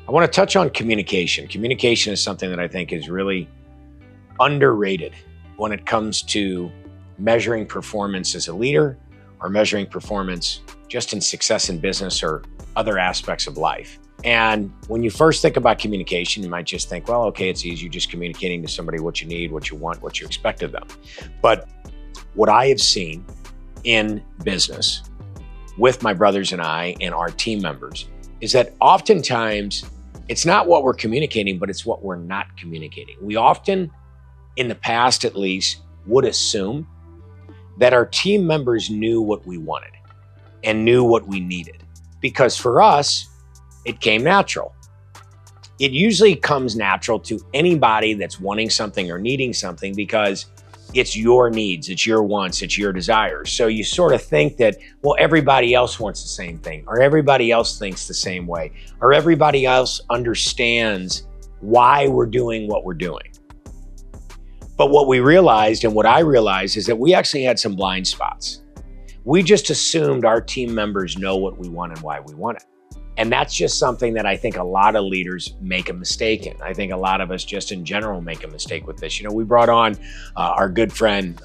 I want to touch on communication. Communication is something that I think is really underrated when it comes to measuring performance as a leader or measuring performance just in success in business or other aspects of life. And when you first think about communication, you might just think, well, okay, it's easy. You're just communicating to somebody what you need, what you want, what you expect of them. But what I have seen in business with my brothers and I and our team members is that oftentimes it's not what we're communicating, but it's what we're not communicating. We often, in the past at least, would assume that our team members knew what we wanted and knew what we needed. Because for us, it came natural. It usually comes natural to anybody that's wanting something or needing something because it's your needs, it's your wants, it's your desires. So you sort of think that, well, everybody else wants the same thing, or everybody else thinks the same way, or everybody else understands why we're doing what we're doing. But what we realized, and what I realized, is that we actually had some blind spots. We just assumed our team members know what we want and why we want it. And that's just something that I think a lot of leaders make a mistake in. I think a lot of us just in general make a mistake with this. You know, we brought on our good friend,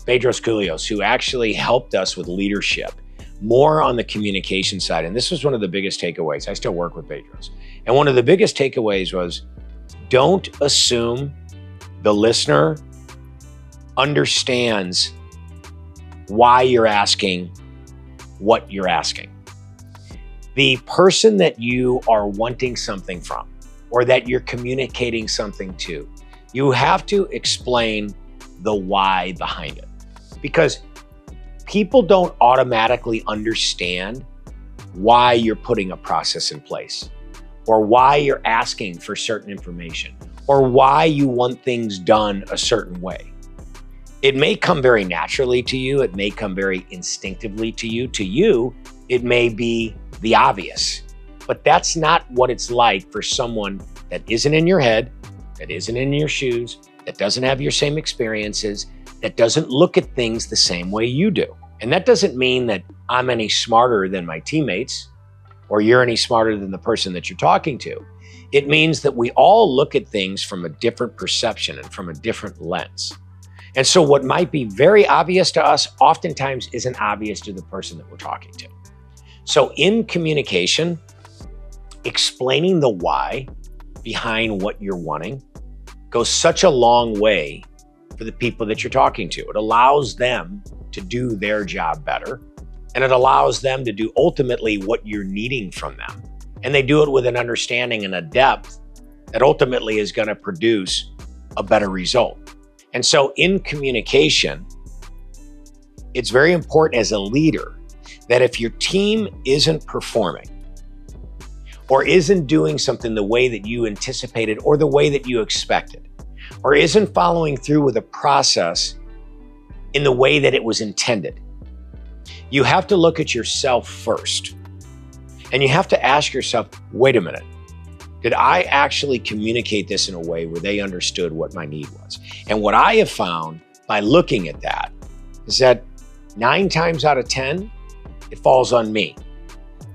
Bedros Koulios, who actually helped us with leadership, more on the communication side. And this was one of the biggest takeaways. I still work with Bedros. And one of the biggest takeaways was, don't assume the listener understands why you're asking what you're asking. The person that you are wanting something from, or that you're communicating something to, you have to explain the why behind it. Because people don't automatically understand why you're putting a process in place, or why you're asking for certain information, or why you want things done a certain way. It may come very naturally to you. It may come very instinctively to you. To you, it may be the obvious, but that's not what it's like for someone that isn't in your head, that isn't in your shoes, that doesn't have your same experiences, that doesn't look at things the same way you do. And that doesn't mean that I'm any smarter than my teammates, or you're any smarter than the person that you're talking to. It means that we all look at things from a different perception and from a different lens. And so what might be very obvious to us oftentimes isn't obvious to the person that we're talking to. So in communication, explaining the why behind what you're wanting goes such a long way for the people that you're talking to. It allows them to do their job better, and it allows them to do ultimately what you're needing from them. And they do it with an understanding and a depth that ultimately is going to produce a better result. And so in communication, it's very important as a leader that if your team isn't performing or isn't doing something the way that you anticipated or the way that you expected, or isn't following through with a process in the way that it was intended, you have to look at yourself first. And you have to ask yourself, wait a minute, did I actually communicate this in a way where they understood what my need was? And what I have found by looking at that is that 9 times out of 10, it falls on me.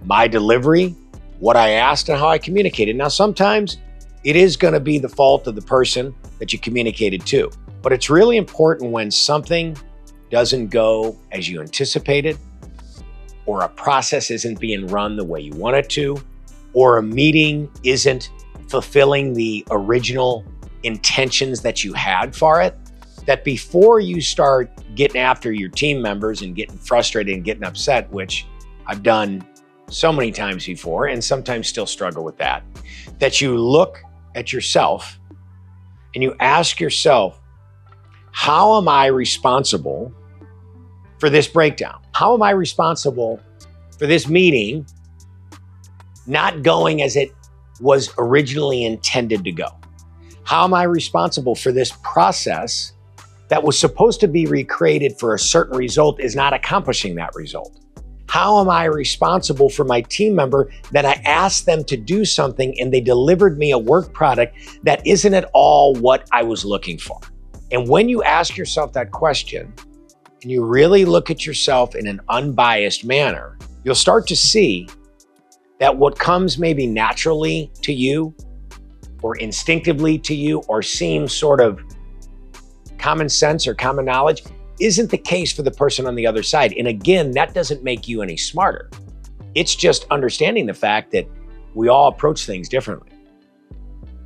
My delivery, what I asked, and how I communicated. Now, sometimes it is going to be the fault of the person that you communicated to. But it's really important when something doesn't go as you anticipated, or a process isn't being run the way you want it to, or a meeting isn't fulfilling the original intentions that you had for it, that before you start getting after your team members and getting frustrated and getting upset, which I've done so many times before and sometimes still struggle with that you look at yourself and you ask yourself, how am I responsible for this breakdown? How am I responsible for this meeting not going as it was originally intended to go? How am I responsible for this process that was supposed to be recreated for a certain result is not accomplishing that result? How am I responsible for my team member that I asked them to do something and they delivered me a work product that isn't at all what I was looking for? And when you ask yourself that question and you really look at yourself in an unbiased manner, you'll start to see that what comes maybe naturally to you or instinctively to you or seems sort of common sense or common knowledge isn't the case for the person on the other side. And again, that doesn't make you any smarter. It's just understanding the fact that we all approach things differently.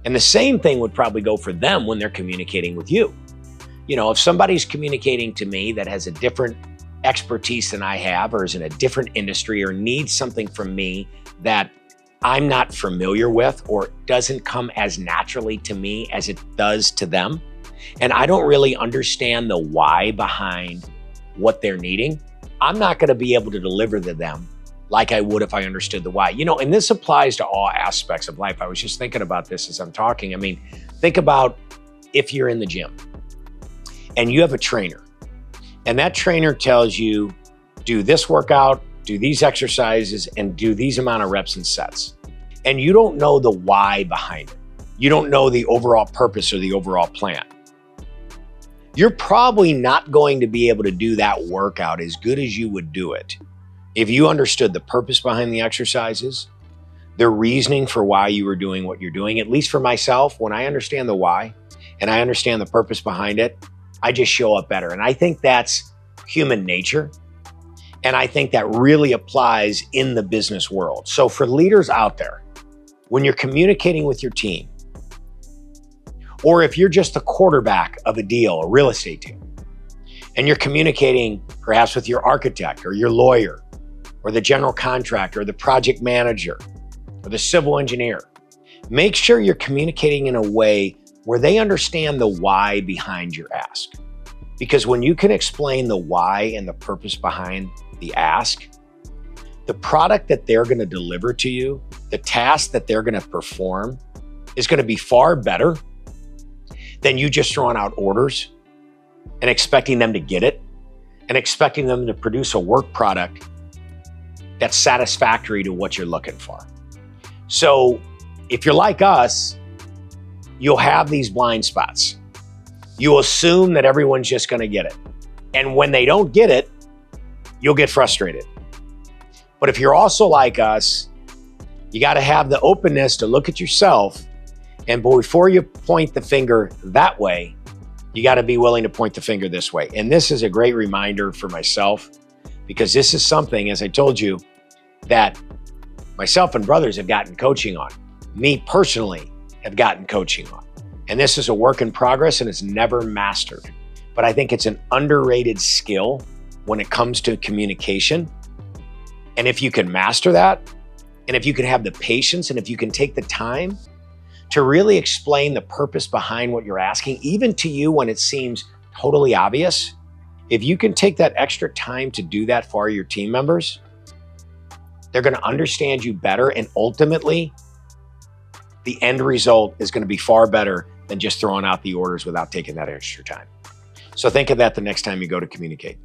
And the same thing would probably go for them when they're communicating with you. You know, if somebody's communicating to me that has a different expertise than I have, or is in a different industry, or needs something from me that I'm not familiar with, or doesn't come as naturally to me as it does to them, and I don't really understand the why behind what they're needing, I'm not going to be able to deliver to them like I would if I understood the why. You know, and this applies to all aspects of life. I was just thinking about this as I'm talking. I mean, think about if you're in the gym and you have a trainer, and that trainer tells you, do this workout, do these exercises, and do these amount of reps and sets. And you don't know the why behind it. You don't know the overall purpose or the overall plan. You're probably not going to be able to do that workout as good as you would do it if you understood the purpose behind the exercises, the reasoning for why you were doing what you're doing. At least for myself, when I understand the why and I understand the purpose behind it, I just show up better. And I think that's human nature. And I think that really applies in the business world. So for leaders out there, when you're communicating with your team, or if you're just the quarterback of a deal, a real estate deal, and you're communicating perhaps with your architect or your lawyer or the general contractor or the project manager or the civil engineer, make sure you're communicating in a way where they understand the why behind your ask. Because when you can explain the why and the purpose behind the ask, the product that they're going to deliver to you, the task that they're going to perform is going to be far better than you just throwing out orders and expecting them to get it and expecting them to produce a work product that's satisfactory to what you're looking for. So if you're like us, you'll have these blind spots. You assume that everyone's just going to get it. And when they don't get it, you'll get frustrated. But if you're also like us, you got to have the openness to look at yourself. And before you point the finger that way, you got to be willing to point the finger this way. And this is a great reminder for myself, because this is something, as I told you, that myself and brothers have gotten coaching on. Me personally have gotten coaching on. And this is a work in progress and it's never mastered. But I think it's an underrated skill when it comes to communication. And if you can master that, and if you can have the patience, and if you can take the time to really explain the purpose behind what you're asking, even to you when it seems totally obvious, if you can take that extra time to do that for your team members, they're going to understand you better. And ultimately, the end result is going to be far better than just throwing out the orders without taking that extra time. So think of that the next time you go to communicate.